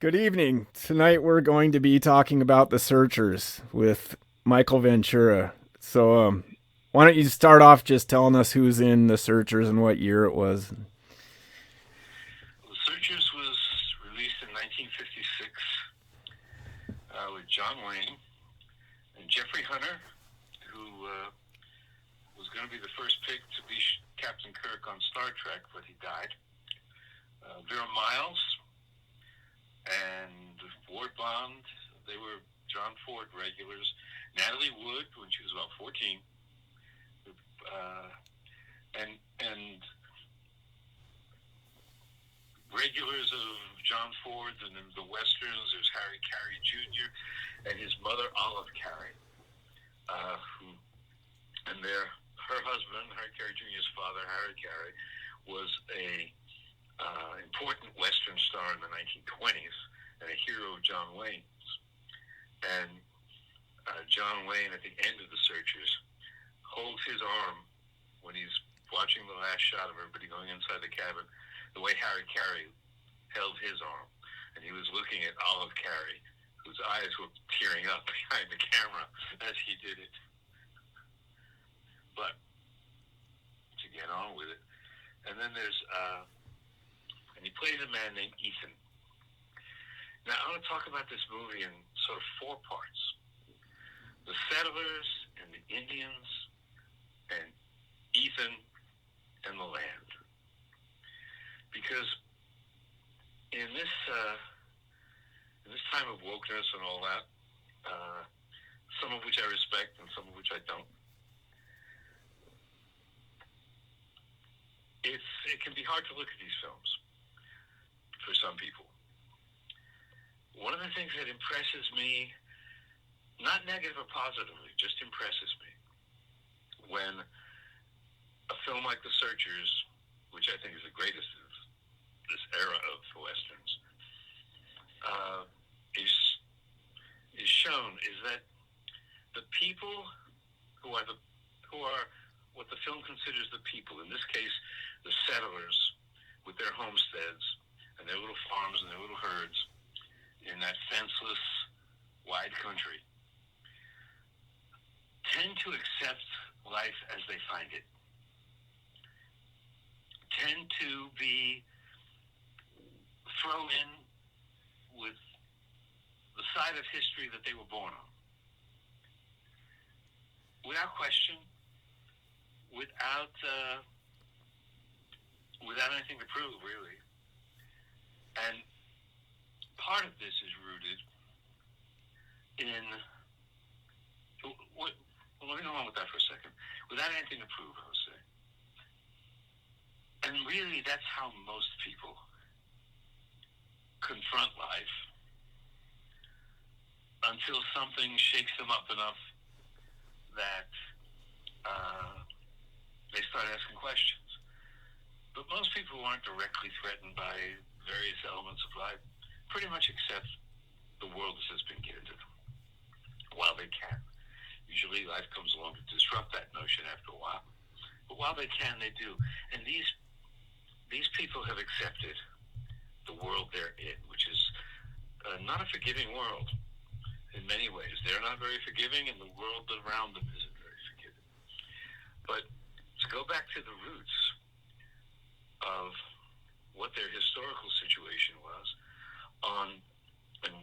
Good evening. Tonight we're going to be talking about The Searchers with Michael Ventura. Why don't you start off just telling us who's in The Searchers and what year it was? The Searchers was released in 1956 with John Wayne and Jeffrey Hunter, who was going to be the first pick to be Captain Kirk on Star Trek, but he died. Vera Miles and Ward Bond, they were John Ford regulars. Natalie Wood, when she was about 14, and regulars of John Ford's and the Westerns. There's Harry Carey Jr. and his mother, Olive Carey, who, and her husband, Harry Carey Jr.'s father, Harry Carey, was a important Western star in the 1920s and a hero of John Wayne's. And John Wayne, at the end of The Searchers, holds his arm when he's watching the last shot of everybody going inside the cabin, the way Harry Carey held his arm. And he was looking at Olive Carey, whose eyes were tearing up behind the camera as he did it. But to get on with it. And then there's, and he plays a man named Ethan. Now, I want to talk about this movie in sort of four parts. The settlers and the Indians and Ethan and the land. Because in this time of wokeness and all that, some of which I respect and some of which I don't, it can be hard to look at these films for some people. One of the things that impresses me, not negative or positively, just impresses me, when a film like The Searchers, which I think is the greatest of this era of the Westerns, is shown, is that the people who are what the film considers the people, in this case, the settlers with their homesteads and their little farms and their little herds in that fenceless, wide country, tend to accept life as they find it, tend to be thrown in with the side of history that they were born on. Without question, without anything to prove, really. And part of this is rooted in, well, let me go on with that for a second. Without anything to prove, I would say. And really, that's how most people confront life until something shakes them up enough that they start asking questions. But most people who aren't directly threatened by various elements of life pretty much accept the world as it's been given to them while they can. Usually life comes along to disrupt that notion after a while. But while they can, they do. And these people have accepted the world they're in, which is not a forgiving world in many ways. They're not very forgiving, and the world around them isn't very forgiving. But to go back to the roots of what their historical situation was and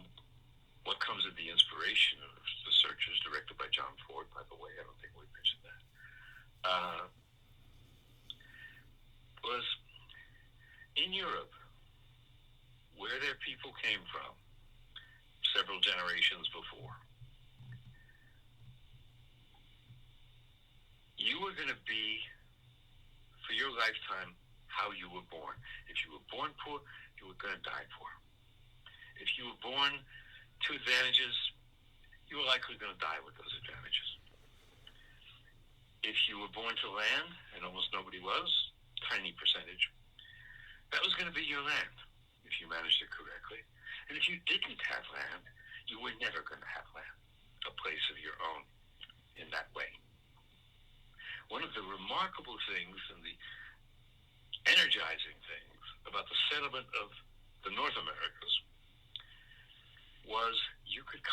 what comes of the inspiration of The Searchers, directed by John Ford, by the way, I don't think we mentioned that, was in Europe, where their people came from several generations before. You were going to be, for your lifetime, how you were born. If you were born poor, you were going to die poor. If you were born to advantages, you were likely going to die with those advantages. If you were born to land, and almost nobody was, tiny percentage, that was going to be your land, if you managed it correctly. And if you didn't have land, you were never going to have land, a place of your own in that way. One of the remarkable things and the energizing things about the settlement of the North Americas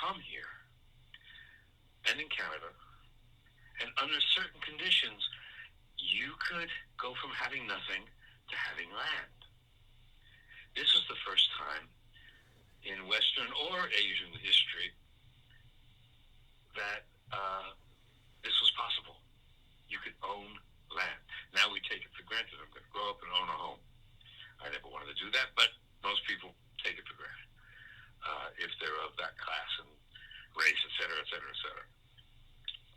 come here, and in Canada, and under certain conditions, you could go from having nothing to having land. This was the first time in Western or Asian history that this was possible. You could own land. Now we take it for granted. I'm going to grow up and own a home. I never wanted to do that, but most people take it for granted if they're of that class and race, et cetera, et cetera, et cetera.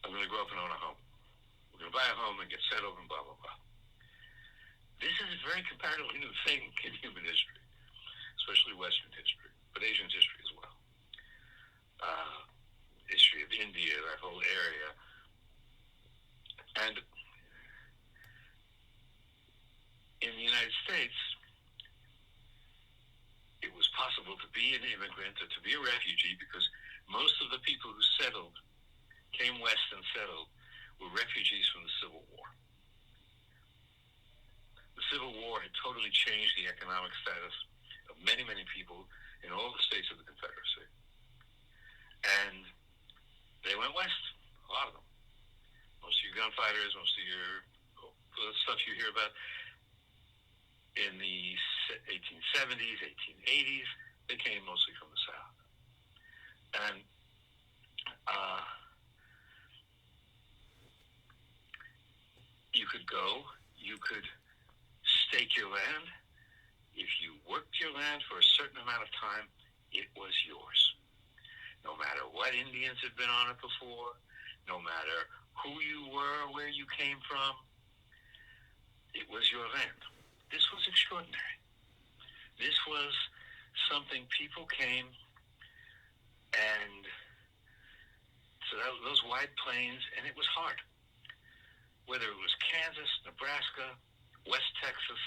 I'm going to grow up and own a home. We're going to buy a home and get settled and blah, blah, blah. This is a very comparatively new thing in human history, especially Western history, but Asian history as well. History of India, that whole area. And in the United States, it was possible to be an immigrant or to be a refugee because most of the people who settled, came west and settled, were refugees from the Civil War. The Civil War had totally changed the economic status of many, many people in all the states of the Confederacy. And they went west, a lot of them. Most of your gunfighters, most of your stuff you hear about in the 1870s, 1880s, they came mostly from the South. And you could go, you could stake your land. If you worked your land for a certain amount of time, it was yours. No matter what Indians had been on it before, no matter who you were, where you came from, it was your land. This was extraordinary. This was something people came and so those wide plains, and it was hard. Whether it was Kansas, Nebraska, West Texas,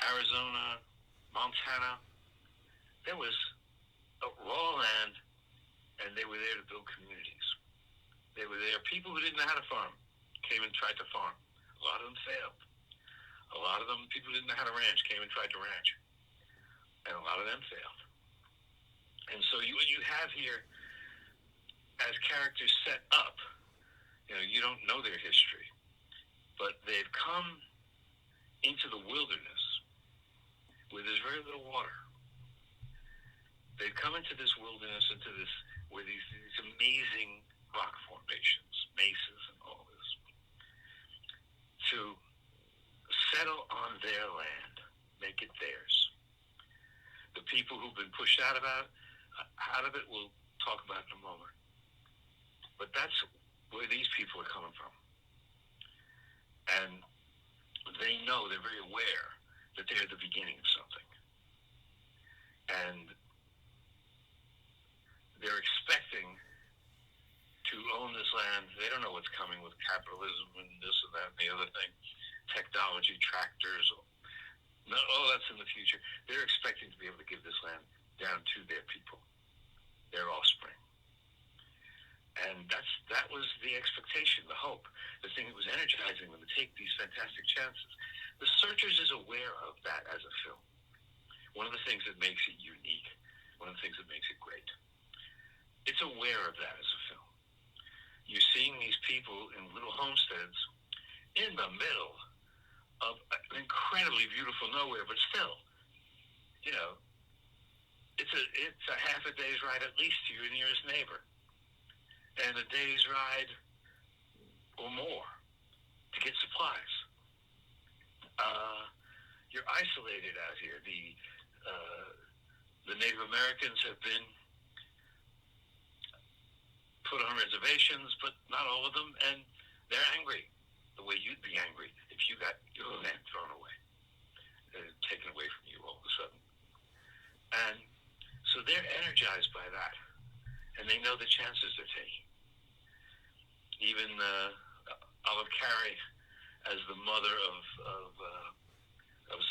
Arizona, Montana, there was a raw land, and they were there to build communities. They were there. People who didn't know how to farm came and tried to farm. A lot of them failed. A lot of them, people who didn't know how to ranch, came and tried to ranch. And a lot of them failed. And so what you have here as characters set up, you don't know their history, but they've come into the wilderness where there's very little water. They've come into this wilderness, where these amazing rock formations, mesas and all this, to settle on their land, make it theirs. The people who've been pushed out of it, we'll talk about in a moment. But that's where these people are coming from. And they know, they're very aware that they're the beginning of something. And they're expecting to own this land. They don't know what's coming with capitalism and this and that and the other thing. Technology, tractors, all that's in the future. They're expecting to be able to give this land down to their people, their offspring. And that was the expectation, the hope, the thing that was energizing them to take these fantastic chances. The Searchers is aware of that as a film. One of the things that makes it unique, one of the things that makes it great. It's aware of that as a film. You're seeing these people in little homesteads in the middle of an incredibly beautiful nowhere, but still, it's a half a day's ride at least to your nearest neighbor, and a day's ride or more to get supplies. You're isolated out here. The Native Americans have been put on reservations, but not all of them, and they're angry the way you'd be angry if you got your land thrown away, taken away from you all of a sudden. And so they're energized by that, and they know the chances they're taking. Even Olive Carey, as the mother of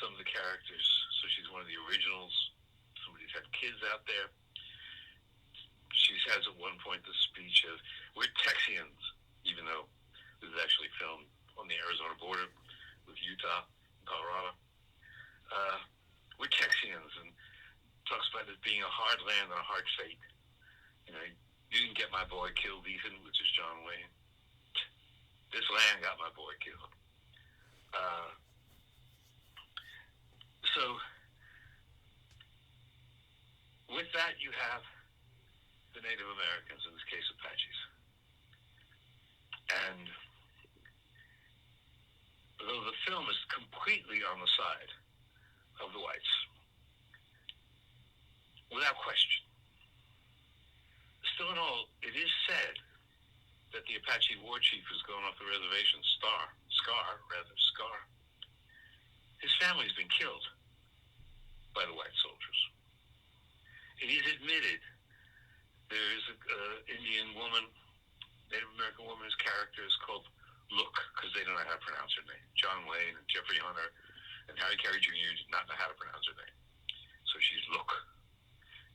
some of the characters, so she's one of the originals. Somebody's had kids out there. She has at one point the speech of, "We're Texians," even though this is actually filmed on the Arizona border with Utah and Colorado. We're Texians, and talks about it being a hard land and a hard fate. You didn't get my boy killed, Ethan, which is John Wayne. This land got my boy killed. So with that, you have the Native Americans, in this case Apaches. And though the film is completely on the side of the whites, without question, still in all, it is said that the Apache war chief who's going off the reservation, Scar, his family's been killed by the white soldiers. It is admitted there is an Indian woman, Native American woman, whose character is called Look, because they don't know how to pronounce her name. John Wayne and Jeffrey Hunter and Harry Carey Jr. did not know how to pronounce her name. So she's Look,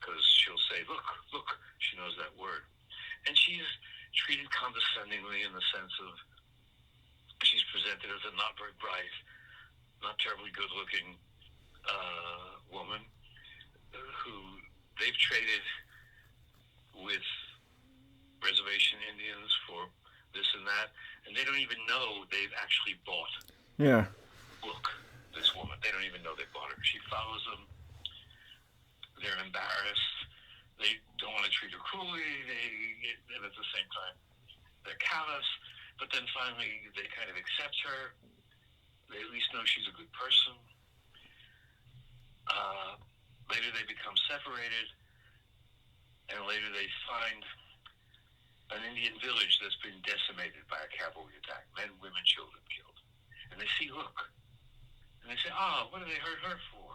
because she'll say, look, she knows that word. And she's treated condescendingly in the sense of she's presented as a not very bright, not terribly good-looking woman who they've traded with reservation Indians for this and that, and they don't even know they've actually bought. Yeah. Look, this woman, they don't even know they bought her. She follows them. They're embarrassed. They don't want to treat her cruelly. And at the same time, they're callous. But then finally, they kind of accept her. They at least know she's a good person. Later, they become separated. And later, they find an Indian village that's been decimated by a cavalry attack. Men, women, children killed. And they see Look. And they say, what do they hurt her for?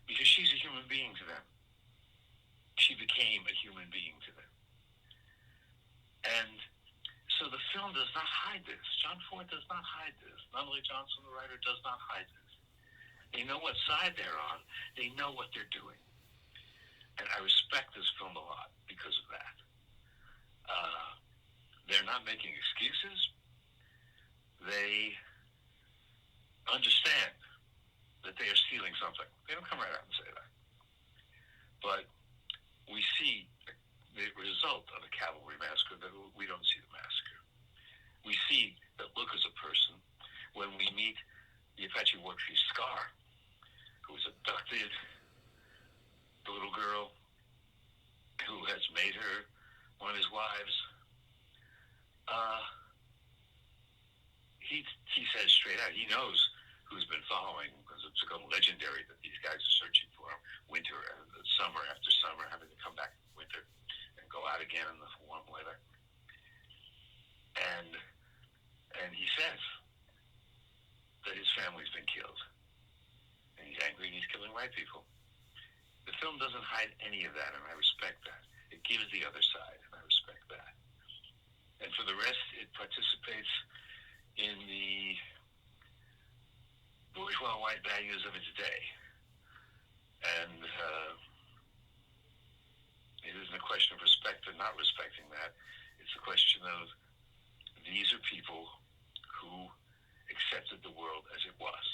Because she's a human being to them. She became a human being to them. And so the film does not hide this. John Ford does not hide this. Nunnally Johnson, the writer, does not hide this. They know what side they're on. They know what they're doing. And I respect this film a lot because of that. They're not making excuses. They understand that they are stealing something. They don't come right out and say that. But we see the result of a cavalry massacre, that we don't see the massacre. We see that Look is a person. When we meet the Apache war chief Scar, who was abducted, the little girl who has made her one of his wives, he says straight out, he knows who's been following, because it's become legendary that these guys are searching for him winter and summer after summer, having to come back in winter and go out again in the warm weather. And he says that his family's been killed. And he's angry and he's killing white people. The film doesn't hide any of that, and I respect that. It gives the other side, and I respect that. And for the rest, it participates in the bourgeois white values of its day. And it isn't a question of respect or not respecting that. It's a question of these are people who accepted the world as it was.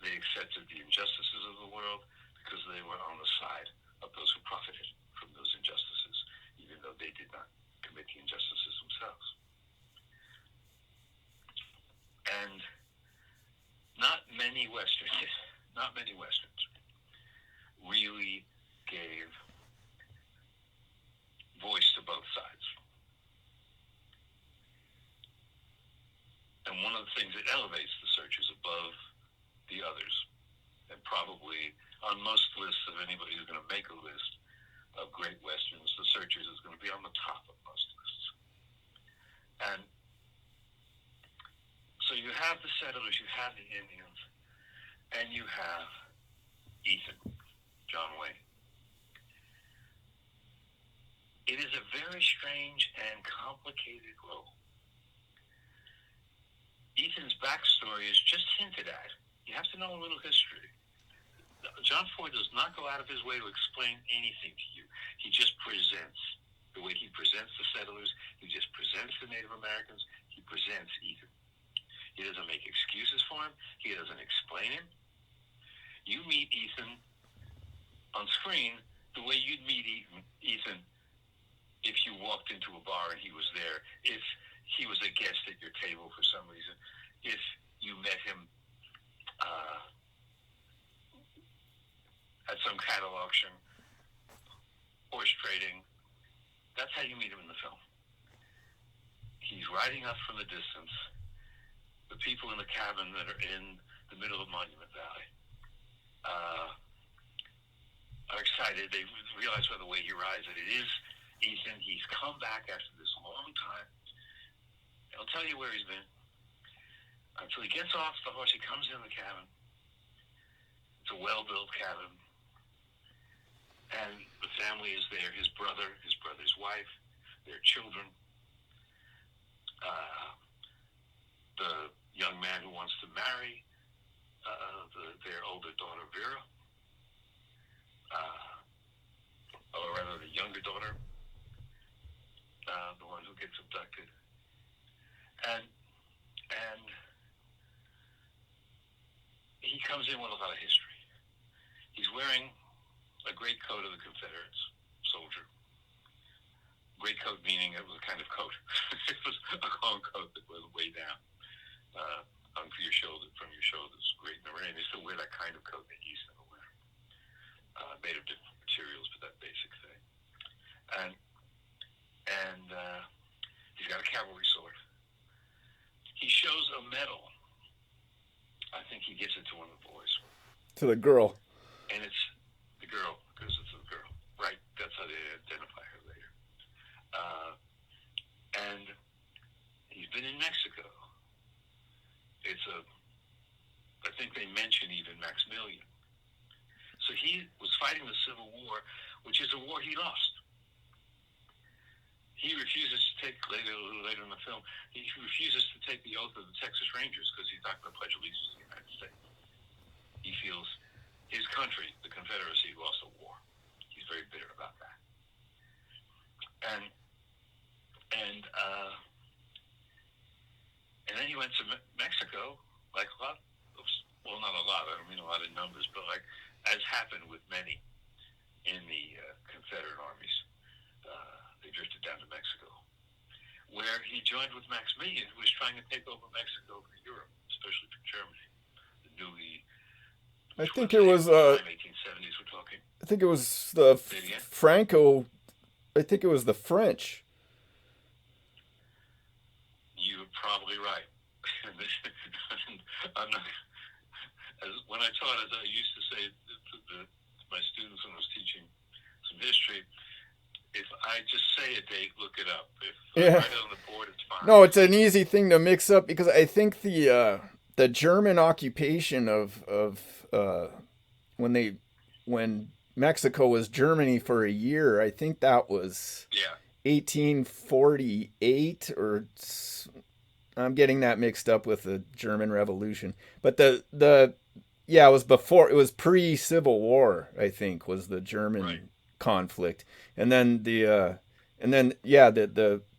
They accepted the injustices of the world because they were on the side of those who profited from those injustices, even though they did not commit the injustices themselves. And not many Westerns really gave voice to both sides. And one of the things that elevates the Searchers above the others, and probably on most lists of anybody who's going to make a list of great Westerns, the Searchers is going to be on the top of most lists. And so you have the settlers, you have the Indians, and you have Ethan, John Wayne. It is a very strange and complicated role. Ethan's backstory is just hinted at. You have to know a little history. John Ford does not go out of his way to explain anything to you. He just presents the way he presents the settlers. He just presents the Native Americans. He presents Ethan. He doesn't make excuses for him. He doesn't explain him. You meet Ethan on screen the way you'd meet Ethan if you walked into a bar and he was there, if he was a guest at your table for some reason, if you met him at some cattle auction, horse trading, that's how you meet him in the film. He's riding up from the distance. The people in the cabin that are in the middle of Monument Valley are excited. They realize by the way he rides that it is Ethan. He's come back after this long time. He'll tell you where he's been. Until he gets off the horse, he comes in the cabin. It's a well-built cabin. And the family is there, his brother's wife, their children, the young man who wants to marry their older daughter, Vera, or rather the younger daughter, the one who gets abducted. And he comes in with a lot of history. He's wearing a great coat of the Confederates, soldier. Great coat meaning it was a kind of coat. It was a long coat that was way down, hung from your shoulders, great in the rain. They still wear that kind of coat that you used to wear, made of different materials for that basic thing. And he's got a cavalry sword. He shows a medal. I think he gives it to one of the boys. To the girl. And it's the girl, because it's a girl. Right, that's how they identify her later. And he's been in Mexico. I think they mention even Maximilian. So he was fighting the Civil War, which is a war he lost. He refuses to take, a little later in the film, he refuses to take the oath of the Texas Rangers because he's not going to pledge allegiance to the United States. He feels his country, the Confederacy, lost a war. He's very bitter about that. And then he went to Mexico, like a lot of, well, not a lot, I don't mean a lot in numbers, but like, as happened with many in the Confederate armies, they drifted down to Mexico, where he joined with Maximilian, who was trying to take over Mexico for Europe, especially for Germany. The newly, I think it was 1870s we're talking. I think it was the Franco. I think it was the French. You're probably right. I'm not. When I taught, as I used to say to my students when I was teaching some history, if I just say a date, look it up. If I write it on the board, it's fine. No, it's an easy thing to mix up because I think the German occupation of when Mexico was Germany for a year, I think that was 1848 or I'm getting that mixed up with the German Revolution. But it was before, it was pre-Civil War, I think, was the German conflict. And then the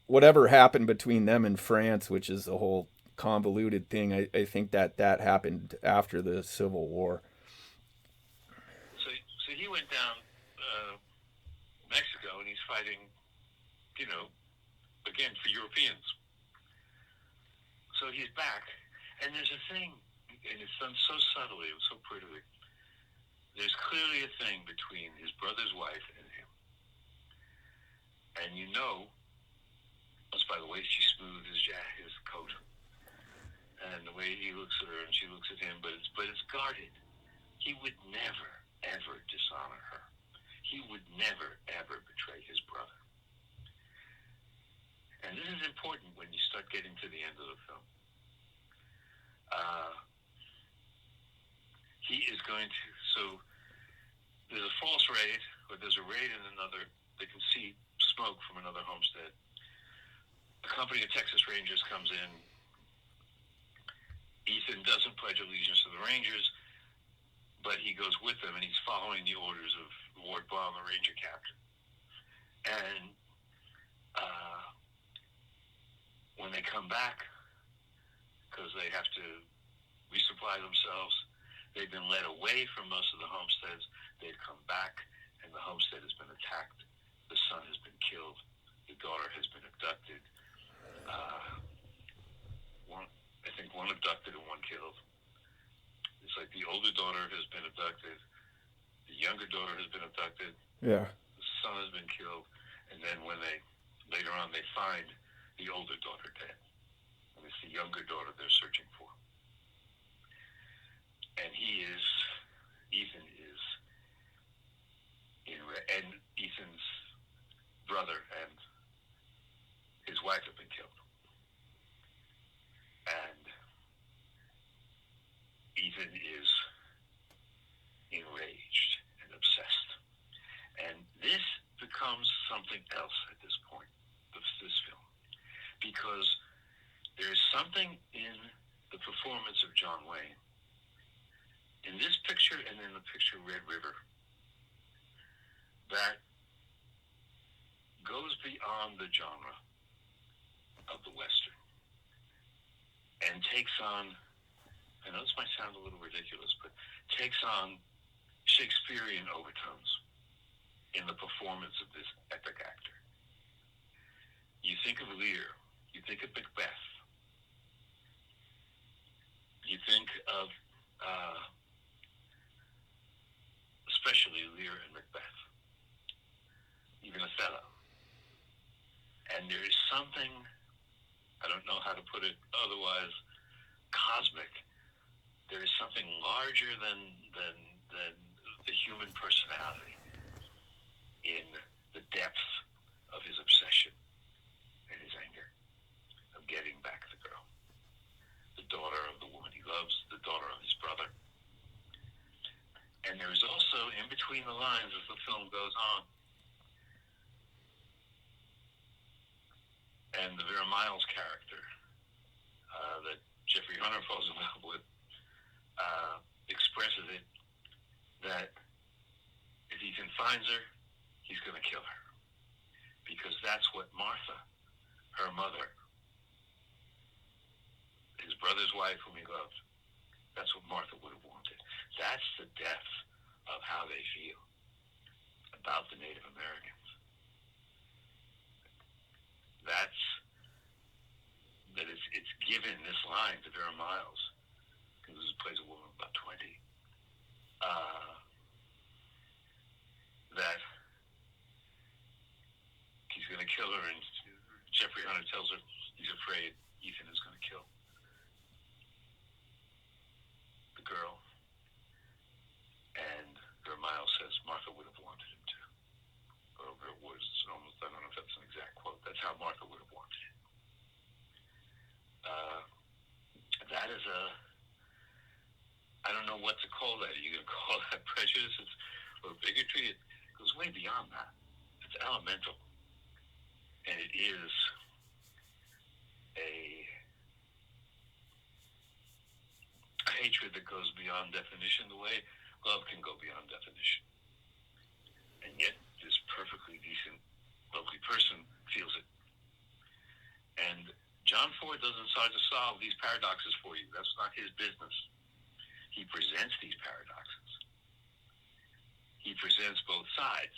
whatever happened between them and France, which is a whole convoluted thing, I think that happened after the Civil War. So he went down Mexico and he's fighting, again, for Europeans. So he's back, and there's a thing, and it's done so subtly, so prettily. There's clearly a thing between his brother's wife and him. And just by the way she smoothed his coat, and the way he looks at her and she looks at him, but it's guarded. He would never, ever dishonor her. He would never, ever betray his brother. And this is important when you start getting to the end of the film. He is going to, so there's a false raid, or there's a raid in another, they can see smoke from another homestead. A company of Texas Rangers comes in. Ethan doesn't pledge allegiance to the Rangers, but he goes with them and he's following the orders of Ward Baum, the Ranger captain. And when they come back, because they have to resupply themselves, they've been led away from most of the homesteads. They've come back and the homestead has been attacked. The son has been killed. The daughter has been abducted. I think one abducted and one killed. It's like the older daughter has been abducted. The younger daughter has been abducted. Yeah. The son has been killed. And then when later on, they find the older daughter dead. And it's the younger daughter they're searching for. And Ethan is, and Ethan's brother and his wife have been killed. And Ethan is enraged and obsessed. And this becomes something else at this point, this film. Because there's something in the performance of John Wayne, in this picture and in the picture Red River, that goes beyond the genre of the Western and takes on, I know this might sound a little ridiculous, but takes on Shakespearean overtones in the performance of this epic actor. You think of Lear, you think of Macbeth, you think of especially Lear and Macbeth, even Othello. And there is something, I don't know how to put it otherwise, cosmic. There is something larger than the human personality in the depth of his obsession and his anger of getting back the girl, the daughter of the woman he loves, the daughter of his brother. And there is also, in between the lines as the film goes on, and the Vera Miles character that Jeffrey Hunter falls in love with expresses it, that if Ethan finds her, he's going to kill her. Because that's what Martha, her mother, his brother's wife whom he loved, that's what Martha would have wanted. That's the depth of how they feel about the Native Americans. That it's given this line to Vera Miles, who plays a woman about 20, that he's going to kill her, and Jeffrey Hunter tells her he's afraid Ethan is going to kill the girl, and Vera Miles says Martha would have wanted him to. Or her words, almost, I don't know if that's an exact quote. That's how Martha would have wanted it. That is I don't know what to call that. Are you going to call that prejudice or bigotry? It goes way beyond that. It's elemental. And it is a hatred that goes beyond definition, the way love can go beyond definition. And yet, this perfectly decent, lovely person feels it. And John Ford doesn't try to solve these paradoxes for you. That's not his business. He presents these paradoxes. He presents both sides.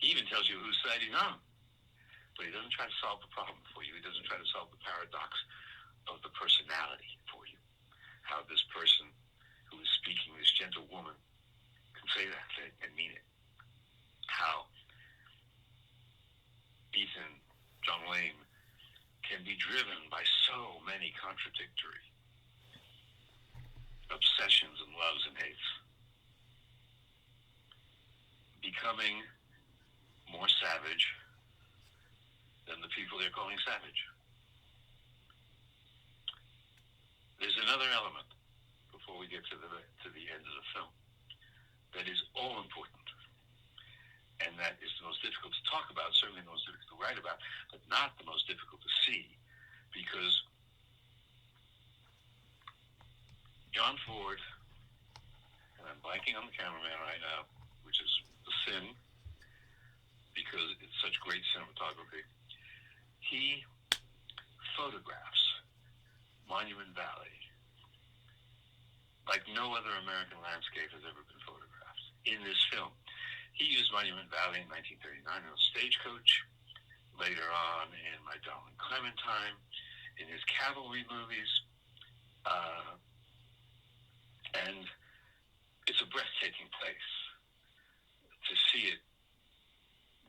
He even tells you whose side he's on. But he doesn't try to solve the problem for you. He doesn't try to solve the paradox of the personality for you. How this person who is speaking, this gentle woman, can say that thing and mean it. How Ethan, John Wayne, can be driven by so many contradictory obsessions and loves and hates, becoming more savage than the people they're calling savage. There's another element before we get to the end of the film that is all important, and that is the most difficult to talk about, certainly the most difficult to write about, but not the most difficult to see, because John Ford, and I'm blanking on the cameraman right now, which is a sin because it's such great cinematography. He photographs Monument Valley like no other American landscape has ever been photographed in this film. He used Monument Valley in 1939 in a Stagecoach, later on in My Darling Clementine, in his cavalry movies, and it's a breathtaking place. To see it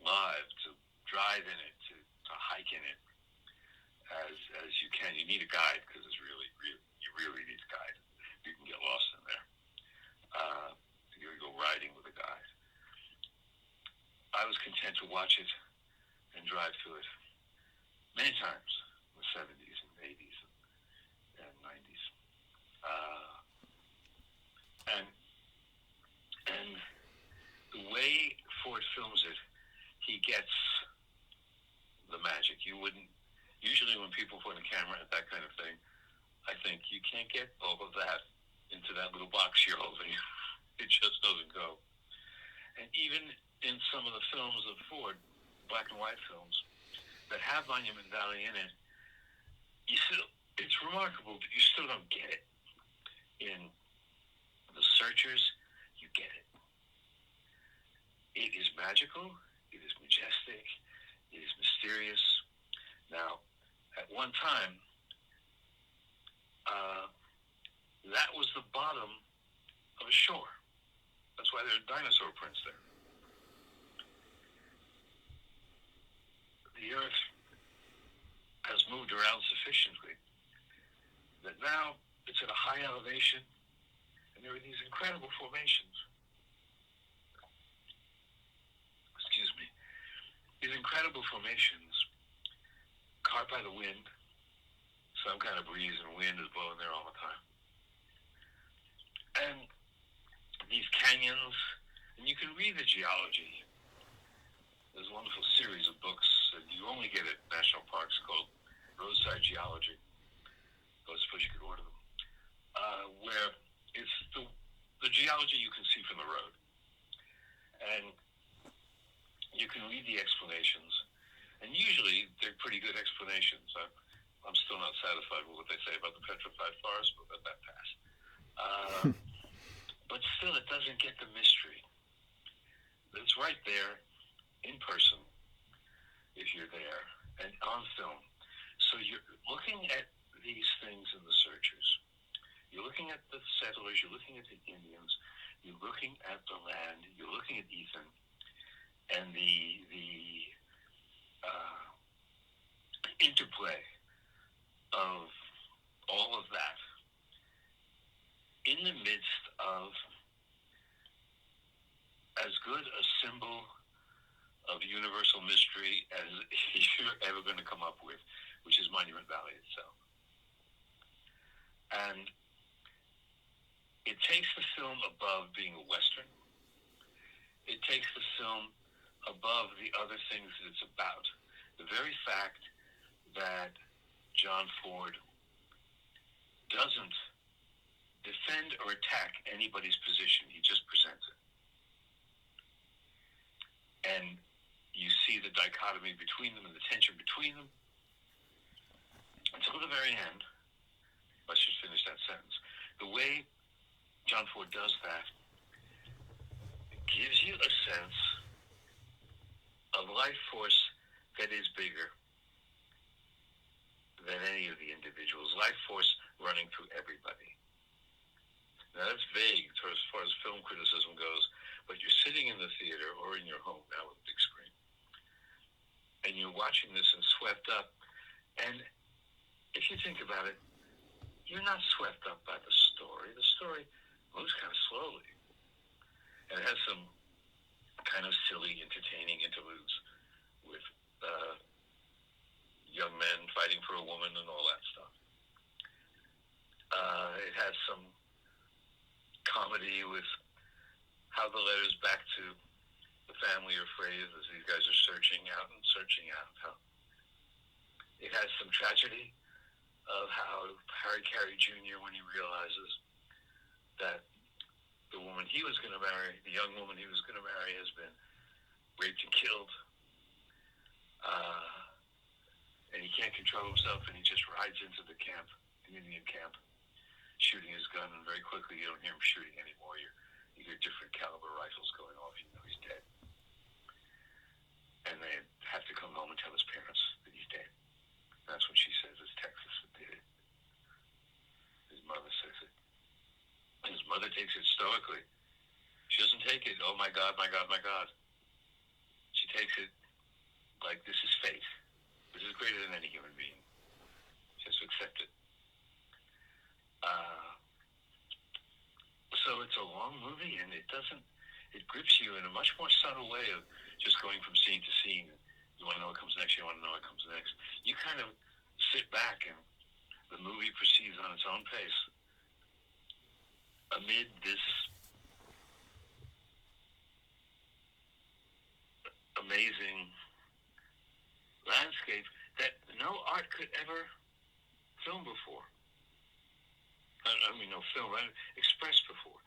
live, to drive in it, to hike in it, as you can. You need a guide because it's you really need a guide. You can get lost in there. You gotta go riding with a guide. I was content to watch it and drive through it many times in the 70s and 80s and 90s. And the way Ford films it, he gets the magic. You wouldn't, usually when people point a camera at that kind of thing, I think you can't get all of that into that little box you're holding. It just doesn't go. And even in some of the films of Ford, black and white films, that have Monument Valley in it, it's remarkable that you still don't get it. In The Searchers, you get it. It is magical, it is majestic, it is mysterious. Now, at one time, that was the bottom of a shore. That's why there are dinosaur prints there. The Earth has moved around sufficiently that now it's at a high elevation, and there are these incredible formations. Excuse me. These incredible formations, caught by the wind. Some kind of breeze and wind is blowing there all the time. And these canyons, and you can read the geology. There's a wonderful series of books that you only get at national parks called Roadside Geology. I suppose you could order them. Where it's the geology you can see from the road. And you can read the explanations. And usually they're pretty good explanations. I'm still not satisfied with what they say about the petrified forest, but let that pass. But still, it doesn't get the mystery. It's right there in person if you're there and on film. So you're looking at these things in The Searchers. You're looking at the settlers, you're looking at the Indians, you're looking at the land, you're looking at Ethan, and the interplay of all of that in the midst of as good a symbol of universal mystery as you're ever going to come up with, which is Monument Valley itself. And it takes the film above being a Western. It takes the film above the other things that it's about. The very fact that John Ford doesn't defend or attack anybody's position. He just presents it. And you see the dichotomy between them and the tension between them until the very end. Let's just finish that sentence. The way John Ford does that gives you a sense of life force that is bigger than any of the individuals. Life force running through everybody. Now that's vague as far as film criticism goes, but you're sitting in the theater or in your home now with a big screen, and you're watching this and swept up. And if you think about it, you're not swept up by the story. The story moves kind of slowly. And it has some kind of silly, entertaining interludes with young men fighting for a woman and all that stuff. It has some comedy with how the letters back to the family are phrased as these guys are searching out. How it has some tragedy of how Harry Carey Jr., when he realizes that the woman he was going to marry, the young woman he was going to marry, has been raped and killed. And he can't control himself, and he just rides into the camp, the Indian camp, shooting his gun, and very quickly you don't hear him shooting anymore. You hear different caliber rifles going off. You know he's dead. stoically. She doesn't take it, oh my God, my God, my God. She takes it like this is fate. This is greater than any human being. She has to accept it. So it's a long movie, and it grips you in a much more subtle way of just going from scene to scene. You want to know what comes next, you want to know what comes next. You kind of sit back, and the movie proceeds on its own pace amid this amazing landscape that no art could ever film before. I mean, no film, right? Expressed before.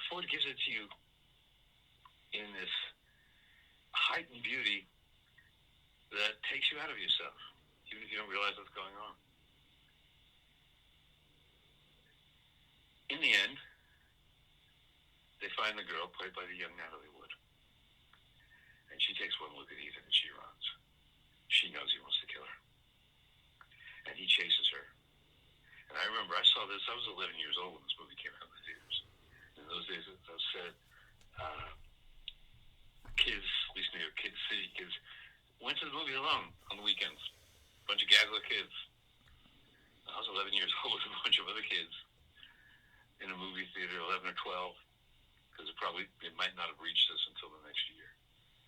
Ford gives it to you in this heightened beauty that takes you out of yourself, even if you don't realize what's going on. In the end, they find the girl played by the young Natalie Wood. And she takes one look at Ethan and she runs. She knows he wants to kill her. And he chases her. And I remember I saw this, I was 11 years old when this movie came out in the theaters. In those days, as I said, kids, at least New York kids, city kids, went to the movie alone on the weekends. A bunch of Gagler kids. I was 11 years old with a bunch of other kids in a movie theater, 11 or 12, because it might not have reached us until the next year,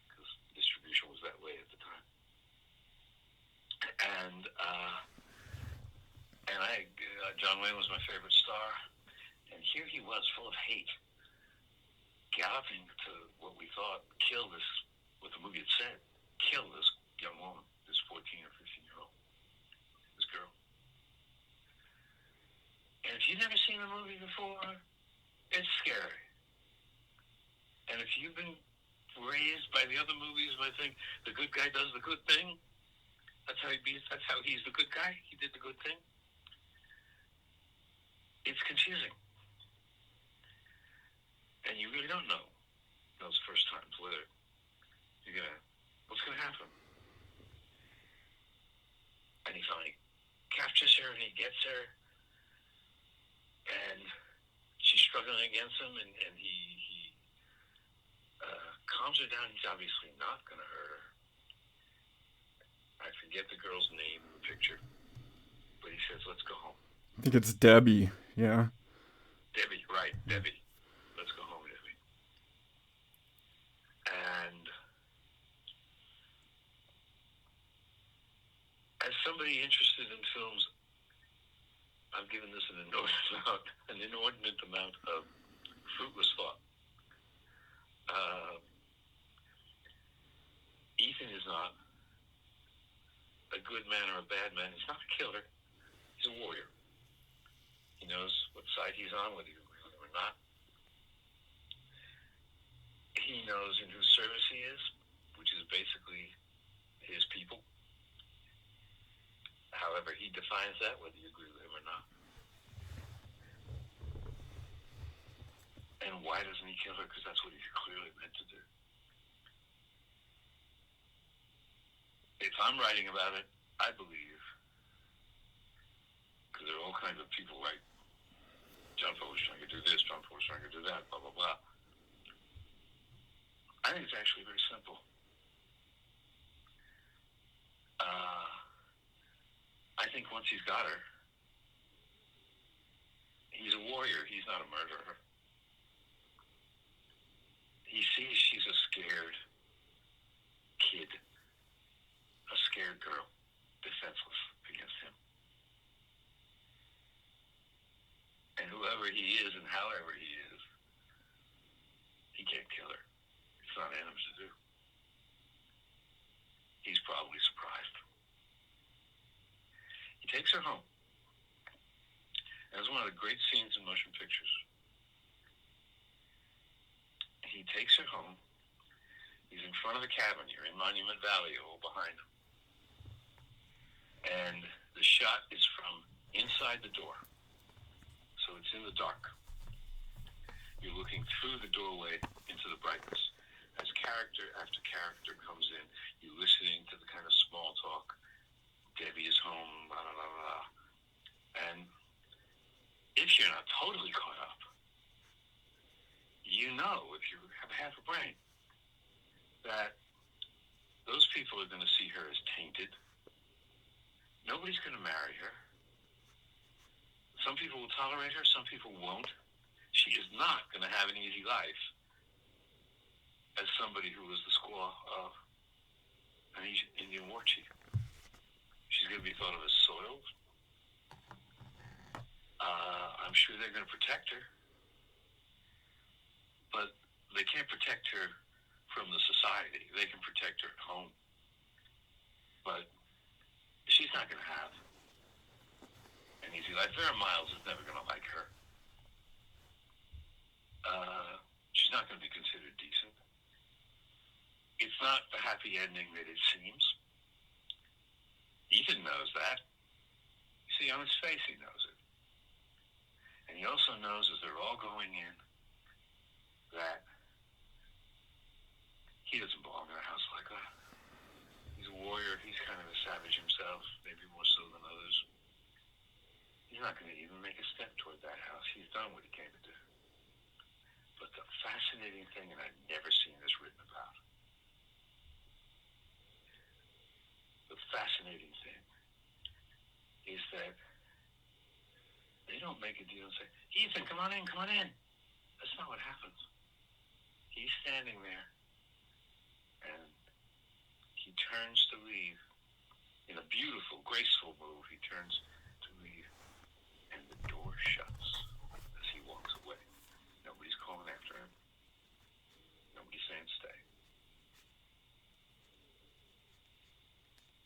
because distribution was that way at the time. And John Wayne was my favorite star, and here he was, full of hate, galloping to what we thought what the movie had said, kill this young woman, this 14 or 15-year-old, this girl. And if you've never seen the movie before, it's scary. And if you've been raised by the other movies where I think the good guy does the good thing, that's how he's the good guy, he did the good thing, it's confusing. And you really don't know those first times whether what's gonna happen. And he finally captures her and he gets her, and she's struggling against him, and he calms her down. He's obviously not gonna hurt her. I forget the girl's name in the picture, but he says, let's go home. I think it's Debbie, yeah. Debbie, right, Debbie. Let's go home, Debbie. And as somebody interested in films, I've given this an inordinate amount of fruitless thought. Ethan is not a good man or a bad man. He's not a killer. He's a warrior. He knows what side he's on, whether you agree with him or not. He knows in whose service he is, which is basically his people. However, he defines that, whether you agree with him or not. And why doesn't he kill her? Because that's what he's clearly meant to do. If I'm writing about it, I believe, because there are all kinds of people like John Ford was trying to do this, John Ford was trying to do that, blah, blah, blah. I think it's actually very simple. I think once he's got her, he's a warrior. He's not a murderer. He sees she's a scared kid, a scared girl, defenseless against him. And whoever he is and however he is, he can't kill her. It's not in him to do. He's probably surprised. He takes her home. And it's one of the great scenes in motion pictures. He takes her home. He's in front of the cabin here in Monument Valley, all behind him. And the shot is from inside the door. So it's in the dark. You're looking through the doorway into the brightness. As character after character comes in, you're listening to the kind of small talk. Debbie is home, blah, blah, blah, blah. And if you're not totally caught up, you know, if you have half a brain, that those people are going to see her as tainted. Nobody's going to marry her. Some people will tolerate her, some people won't. She is not going to have an easy life as somebody who was the squaw of an Indian war chief. She's going to be thought of as soiled. I'm sure they're going to protect her, but they can't protect her from the society. They can protect her at home, but she's not going to have an easy life. Vera Miles is never going to like her. She's not going to be considered decent. It's not the happy ending that it seems. Ethan knows that. You see, on his face, he knows it. And he also knows as they're all going in that he doesn't belong in a house like that. He's a warrior. He's kind of a savage himself, maybe more so than others. He's not going to even make a step toward that house. He's done what he came to do. But the fascinating thing, and I've never seen this written about, the fascinating thing is that they don't make a deal and say, Ethan, come on in, come on in. That's not what happens. He's standing there, and he turns to leave. In a beautiful, graceful move, he turns to leave, and the door shuts as he walks away. Nobody's calling after him. Nobody's saying stay.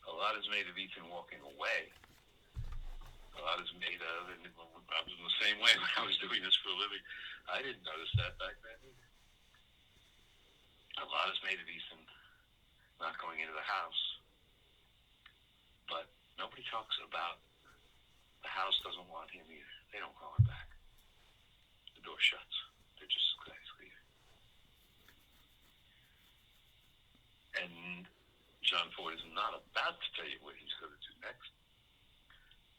A lot is made of Ethan walking away. A lot is made of, and I was in the same way when I was doing this for a living. I didn't notice that back then either. A lot is made of Ethan not going into the house. But nobody talks about the house doesn't want him either. They don't call him back. The door shuts. They're just guys leaving. And John Ford is not about to tell you what he's going to do next.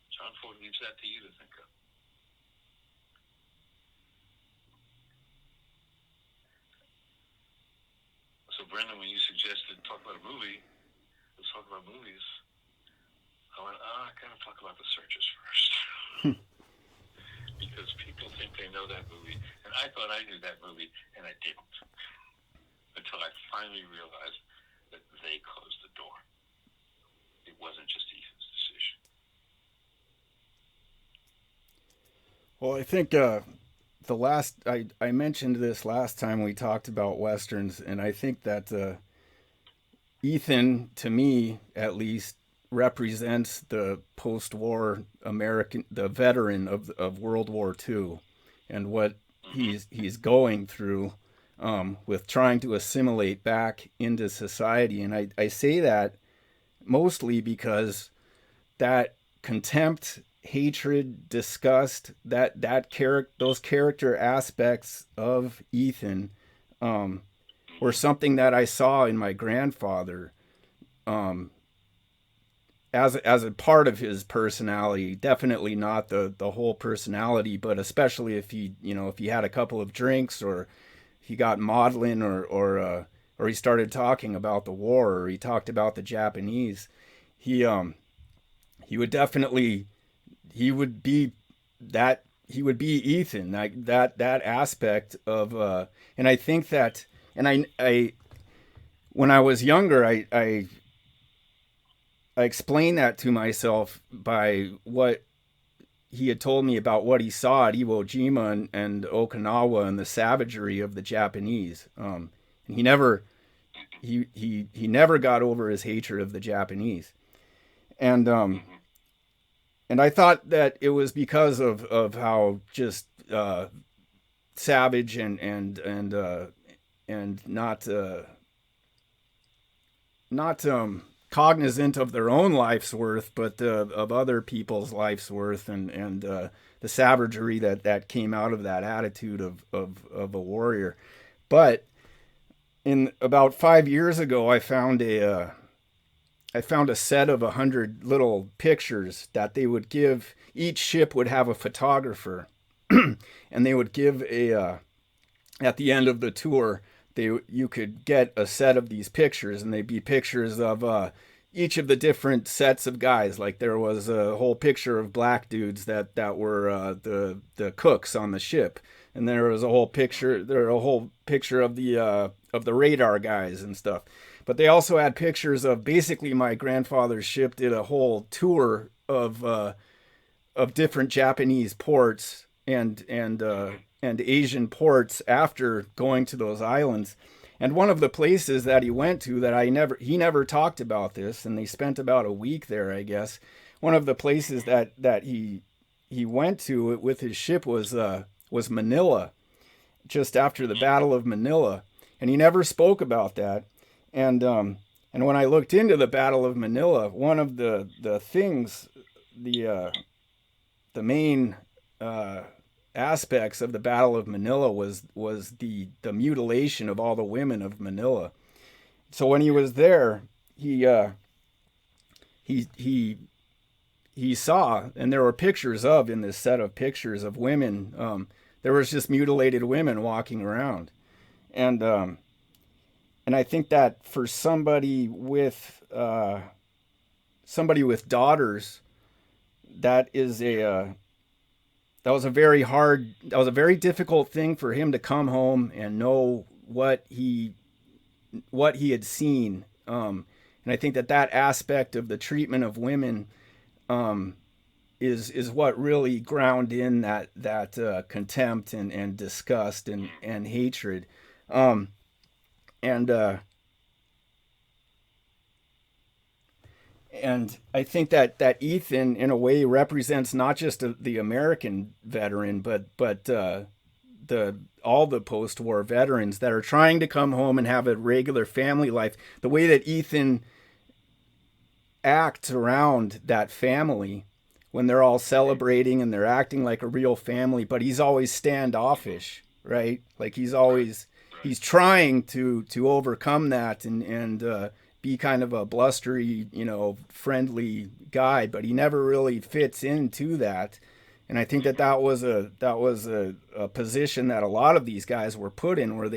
John Ford leaves that to you to think of. So, Brendan, when you suggested talk about a movie, let's talk about movies, I went, I gotta talk about The Searchers first. Because people think they know that movie, and I thought I knew that movie, and I didn't. Until I finally realized that they closed the door. It wasn't just Ethan's decision. Well, I think I mentioned this last time we talked about Westerns, and I think that Ethan, to me at least, represents the post-war American, the veteran of World War II, and what he's going through with trying to assimilate back into society. And I say that mostly because that contempt, hatred, disgust, those character aspects of Ethan were something that I saw in my grandfather as a part of his personality. Definitely not the whole personality, but especially if he had a couple of drinks, or he got maudlin, or he started talking about the war, or he talked about the Japanese, he would definitely, he would be Ethan, like that aspect of and I think that, and I when I was younger, I explained that to myself by what he had told me about what he saw at Iwo Jima and Okinawa and the savagery of the Japanese. And he never got over his hatred of the Japanese. And I thought that it was because of how just savage and not cognizant of their own life's worth, but of other people's life's worth, and the savagery that came out of that attitude of a warrior. But in about 5 years ago, I found a set of 100 little pictures that they would give. Each ship would have a photographer, and they would give a at the end of the tour, you could get a set of these pictures, and they'd be pictures of each of the different sets of guys. Like there was a whole picture of black dudes that were the cooks on the ship, and there was a whole picture of the radar guys and stuff. But they also had pictures of basically my grandfather's ship did a whole tour of different Japanese ports and Asian ports after going to those islands. And one of the places that he went to that he never talked about this, and they spent about a week there, I guess. One of the places that he went to with his ship was Manila, just after the Battle of Manila, and he never spoke about that. And when I looked into the Battle of Manila, one of the things, the main aspects of the Battle of Manila was the mutilation of all the women of Manila. So when he was there, he saw, and there were pictures of in this set of pictures of women. There was just mutilated women walking around, and I think that for somebody with daughters, that is that was a very difficult thing for him to come home and know what he had seen. And I think that aspect of the treatment of women is what really ground in that contempt and disgust and hatred. And I think that Ethan, in a way, represents not just the American veteran, but all the post-war veterans that are trying to come home and have a regular family life. The way that Ethan acts around that family when they're all celebrating and they're acting like a real family, but he's always standoffish, right? Like he's trying to overcome that and be kind of a blustery, friendly guy, but he never really fits into that. And I think that was a position that a lot of these guys were put in, where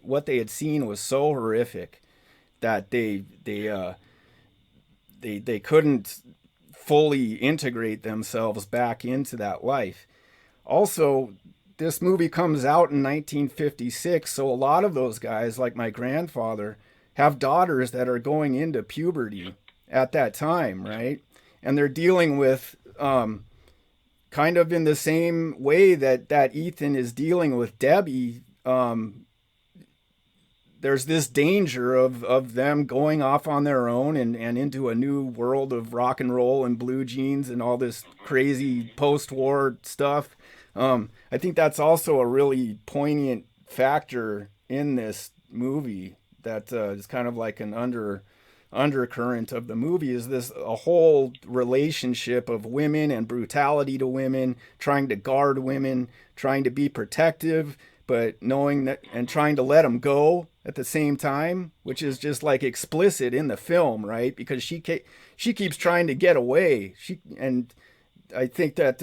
what they had seen was so horrific that they couldn't fully integrate themselves back into that life. Also, this movie comes out in 1956, so a lot of those guys, like my grandfather, have daughters that are going into puberty at that time, right? And they're dealing with kind of in the same way that Ethan is dealing with Debbie. There's this danger of them going off on their own and into a new world of rock and roll and blue jeans and all this crazy post-war stuff. I think that's also a really poignant factor in this movie that is kind of like an undercurrent of the movie, is this a whole relationship of women and brutality to women, trying to guard women, trying to be protective, but knowing that and trying to let them go at the same time, which is just like explicit in the film, right? Because she keeps trying to get away. And I think that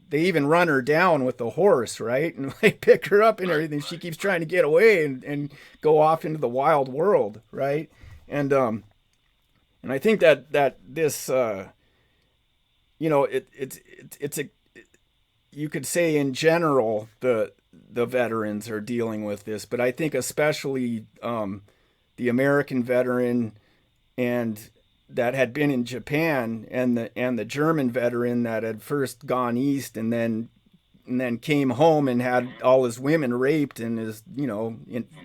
they even run her down with the horse, right? And they pick her up and everything. She keeps trying to get away and go off into the wild world, right? And I think that this, it's a, you could say in general the veterans are dealing with this, but I think especially the American veteran and that had been in Japan, and the German veteran that had first gone east and then came home and had all his women raped and is a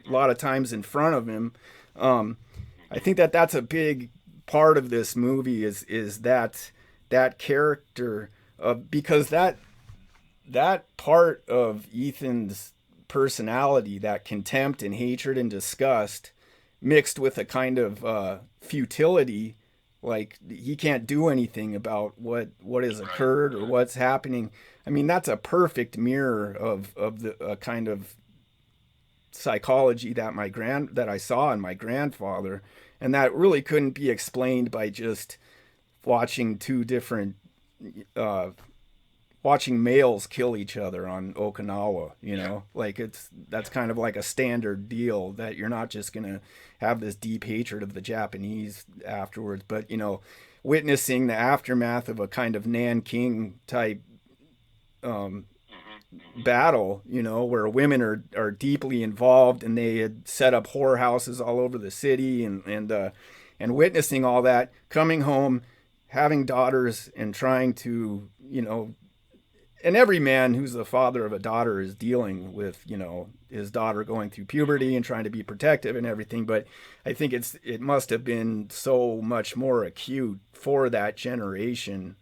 lot of times in front of him. I think that's a big part of this movie is that character because that part of Ethan's personality, that contempt and hatred and disgust, mixed with a kind of futility, like he can't do anything about what has occurred or what's happening. I mean, that's a perfect mirror of the kind of psychology that I saw in my grandfather, and that really couldn't be explained by just watching two different watching males kill each other on Okinawa, you know, like that's kind of like a standard deal, that you're not just going to have this deep hatred of the Japanese afterwards, but, you know, witnessing the aftermath of a kind of Nanking type battle, you know, where women are deeply involved, and they had set up whorehouses all over the city, and witnessing all that, coming home, having daughters, and trying to, you know, and every man who's the father of a daughter is dealing with, you know, his daughter going through puberty and trying to be protective and everything. But I think it must have been so much more acute for that generation.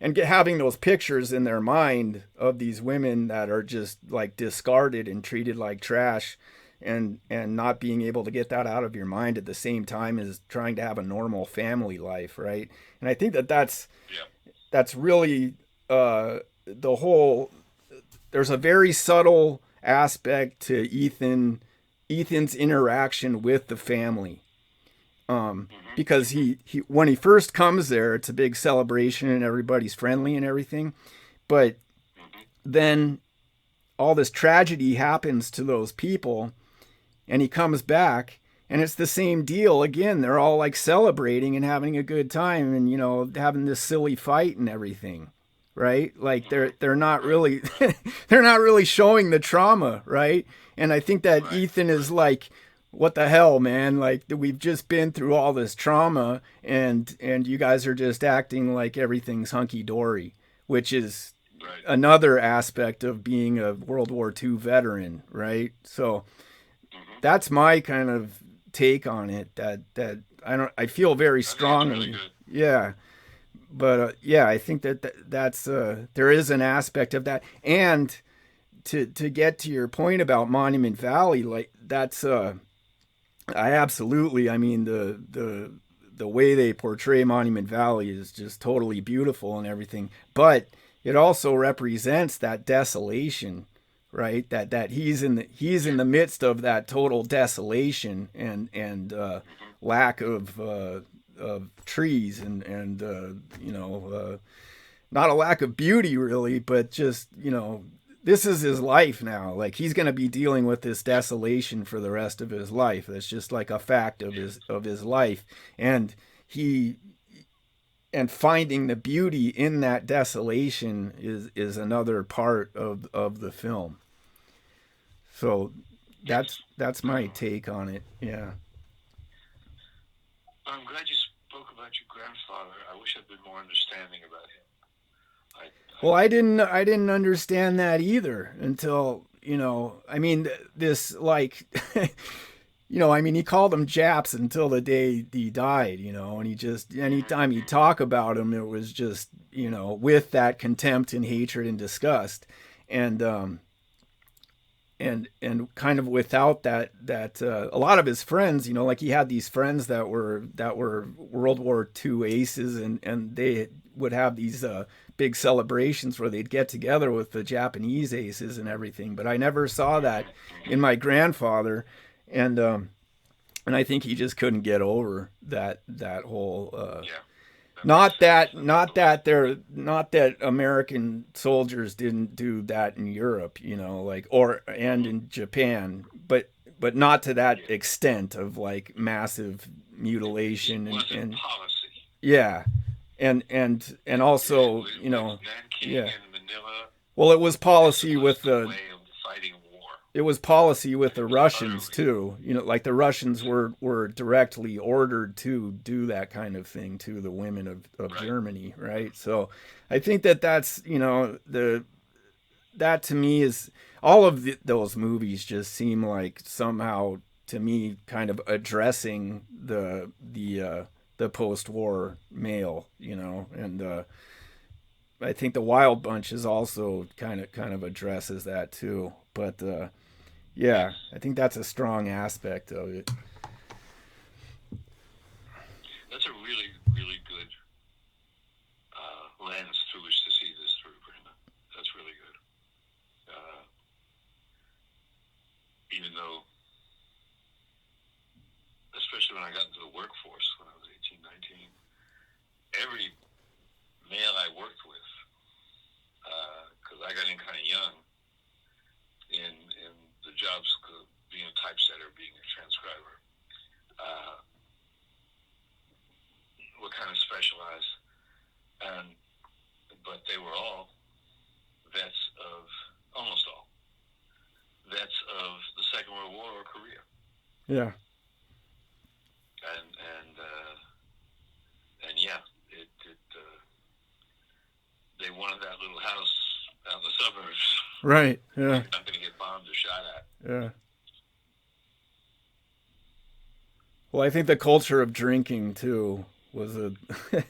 And having those pictures in their mind of these women that are just like discarded and treated like trash, and not being able to get that out of your mind at the same time as trying to have a normal family life, right? And I think that's really the whole. There's a very subtle aspect to Ethan's interaction with the family, because he when he first comes there, it's a big celebration and everybody's friendly and everything, but then all this tragedy happens to those people, and he comes back, and it's the same deal again. They're all like celebrating and having a good time, and, you know, having this silly fight and everything, right? Like they're not really they're not really showing the trauma, right? And I think that Ethan is like, what the hell, man? Like, we've just been through all this trauma, and you guys are just acting like everything's hunky dory, which is another aspect of being a World War II veteran, right? So that's my kind of take on it. That I feel very strongly. Really, yeah. But yeah, I think that's there is an aspect of that. And to get to your point about Monument Valley, like that's I absolutely, I mean, the way they portray Monument Valley is just totally beautiful and everything, but it also represents that desolation, right? That he's in the midst of that total desolation, and lack of trees, and you know, not a lack of beauty really, but just, you know, this is his life now. Like, he's going to be dealing with this desolation for the rest of his life. That's just like a fact of his life. And finding the beauty in that desolation is another part of the film. So that's my take on it. Yeah. I'm glad you spoke about your grandfather. I wish I'd been more understanding about him. Well, I didn't understand that either until, you know, I mean, this, like, you know, I mean, he called them Japs until the day he died, you know, and he just, anytime he'd talk about them, it was just, you know, with that contempt and hatred and disgust. And, and kind of without that, a lot of his friends, you know, like, he had these friends that were World War II aces, and they would have these big celebrations where they'd get together with the Japanese aces and everything. But I never saw that in my grandfather, and I think he just couldn't get over that whole. Not that American soldiers didn't do that in Europe, you know, like, and in Japan, but not to that extent of like massive mutilation and policy. Yeah, and also, you know, yeah. Well, it was policy with the it was policy with the Russians too. You know, like, the Russians were directly ordered to do that kind of thing to the women of Germany, right? So I think that's, you know, that to me is all of those movies just seem like somehow to me kind of addressing the post-war male, you know, and I think the Wild Bunch is also kind of addresses that too. But yeah, I think that's a strong aspect of it. That's a really, really good lens through which to see this through, Brenda. That's really good. Even though, especially when I got into the workforce when I was 18, 19, every male I worked with, I got in kind of young in the jobs, being a typesetter, being a transcriber. Were kind of specialized, but they were all vets of, almost all vets of the Second World War or Korea. Yeah. And yeah, they wanted that little house out in the suburbs. Right. Yeah. Not going to get bombed or shot at. Yeah. Well, I think the culture of drinking too was Yes.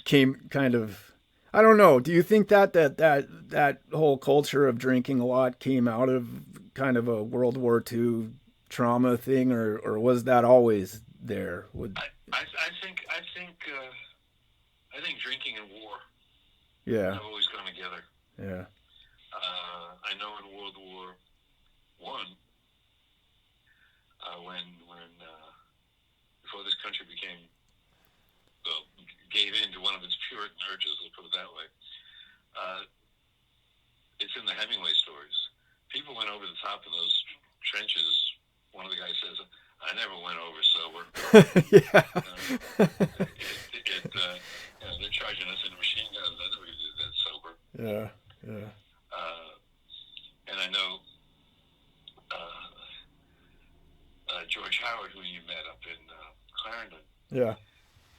came kind of, I don't know. Do you think that whole culture of drinking a lot came out of kind of a World War II trauma thing, or was that always there? I think drinking and war Yeah. have always gone together. Yeah. I know in World War One, when before this country gave in to one of its Puritan urges, let's put it that way. It's in the Hemingway stories. People went over the top of those trenches. One of the guys says, "I never went over sober." Yeah. They're charging us into machine guns. I never did that sober. Yeah. Yeah. And I know George Howard, who you met up in Clarendon. Yeah.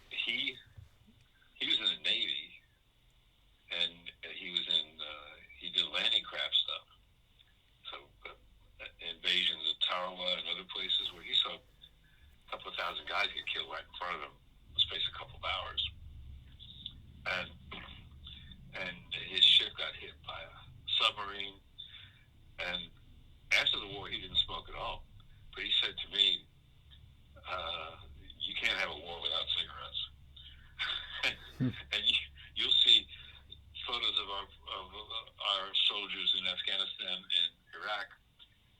He was in the Navy, and he did landing craft stuff. So invasions of Tarawa and other places where he saw a couple of thousand guys get killed right in front of him in the space of a couple of hours. And his ship got hit by a submarine. And after the war, he didn't smoke at all. But he said to me, "You can't have a war without cigarettes." And you'll see photos of our soldiers in Afghanistan and Iraq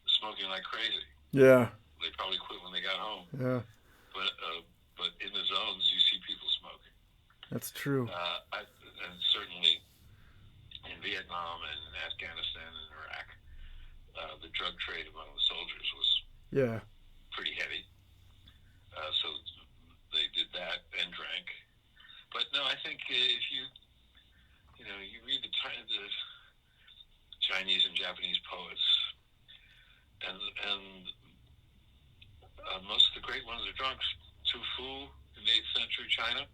smoking like crazy. Yeah. They probably quit when they got home. Yeah. But in the zones, you see people smoking. That's true. And certainly in Vietnam and in Afghanistan and Iraq, the drug trade among the soldiers was pretty heavy. So they did that and drank. But no, I think if you read the Chinese and Japanese poets, and most of the great ones are drunks. Tu Fu in the 8th century China,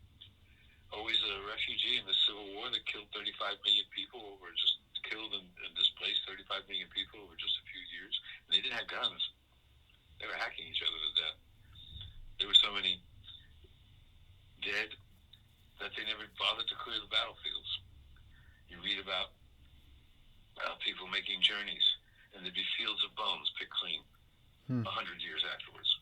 always a refugee in the Civil War that killed 35 million people, or just killed and displaced 35 million people over just a few years. And they didn't have guns. They were hacking each other to death. There were so many dead that they never bothered to clear the battlefields. You read about people making journeys, and there'd be fields of bones picked clean 100 years afterwards.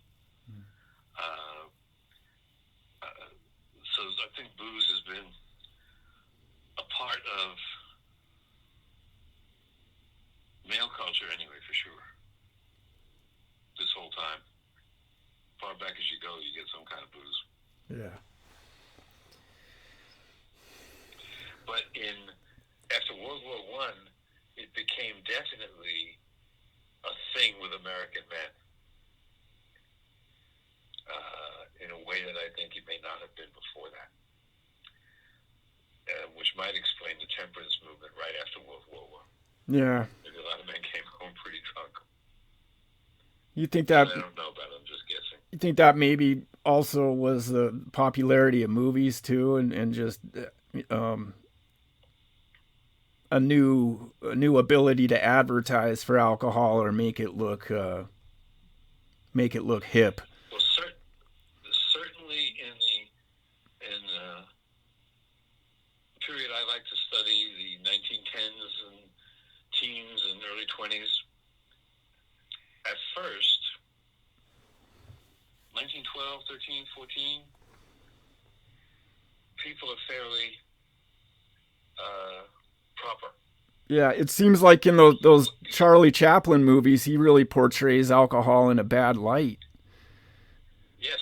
So I think booze has been a part of male culture anyway, for sure. This whole time. Far back as you go, you get some kind of booze. Yeah. But after World War I, it became definitely a thing with American men. In a way that I think it may not have been before that. Which might explain the temperance movement right after World War I. Yeah. Maybe a lot of men came home pretty drunk. You think that? I don't know about it, I'm just guessing. You think that maybe also was the popularity of movies too, and just a new ability to advertise for alcohol or make it look hip. Well, certainly in the period I like to study, the 1910s and teens and early 20s. At first, 1912, 13, 14, people are fairly proper. Yeah, it seems like in those Charlie Chaplin movies, he really portrays alcohol in a bad light. Yes,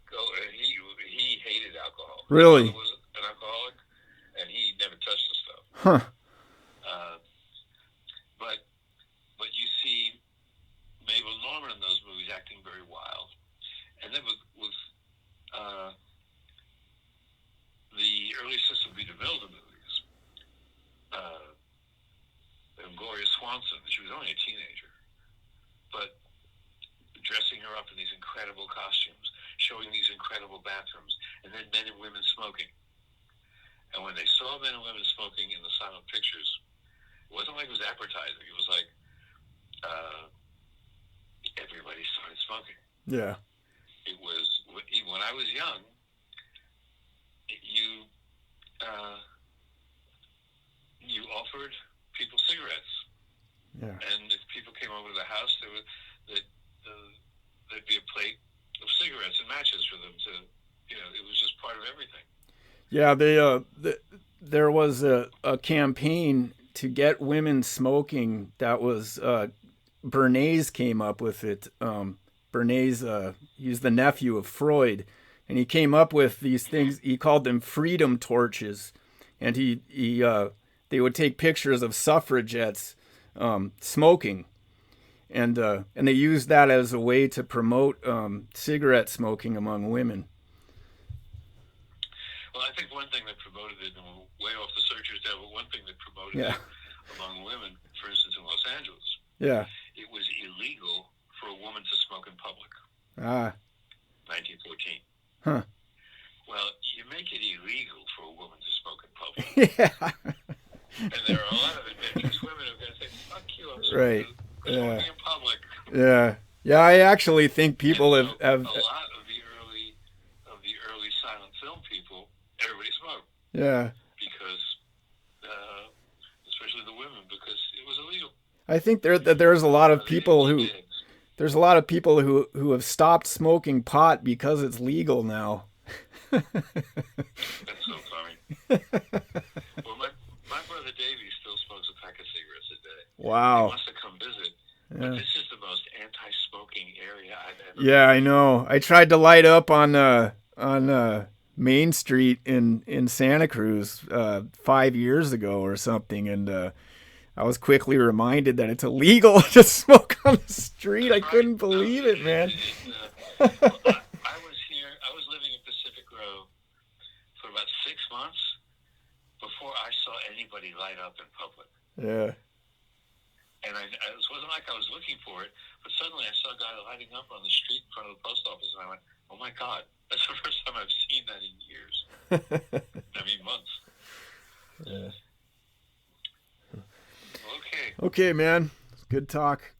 he hated alcohol. Really? His father was an alcoholic, and he never touched the stuff. Huh. her up in these incredible costumes, showing these incredible bathrooms, and then men and women smoking. And when they saw men and women smoking in the silent pictures, it wasn't like it was advertising. It was like everybody started smoking. Yeah. It was, when I was young, you offered people cigarettes. Yeah. And if people came over to the house, there'd be a plate of cigarettes and matches for them to, it was just part of everything. Yeah, there was a campaign to get women smoking that was Bernays came up with it. Bernays, he's the nephew of Freud, and he came up with these things. He called them freedom torches, and they would take pictures of suffragettes smoking, and they used that as a way to promote cigarette smoking among women. Well, I think one thing that promoted it, and we're way off the searchers now, but one thing that promoted it among women, for instance, in Los Angeles, it was illegal for a woman to smoke in public. 1914. Huh. Well, you make it illegal for a woman to smoke in public. Yeah. And there are a lot of adventurous women who are going to say, fuck you, I'm right. smoking in public. Yeah. Yeah, I actually think people have a lot of the early silent film people, everybody smoked. Yeah. Because, especially the women, because it was illegal. I think there's a lot of people who have stopped smoking pot because it's legal now. That's so funny. Well, my brother Davey still smokes a pack of cigarettes a day. Wow. He wants to come visit. But this is the most anti-smoking area I've ever Yeah, I know. I tried to light up on Main Street in Santa Cruz 5 years ago or something, and I was quickly reminded that it's illegal to smoke on the street. I couldn't believe it, man. I was living in Pacific Grove for about 6 months before I saw anybody light up in public. Yeah. And it wasn't like I was looking for it, but suddenly I saw a guy lighting up on the street in front of the post office, and I went, oh my God, that's the first time I've seen that in years. I mean, months. Yeah. Okay. Okay, man. Good talk.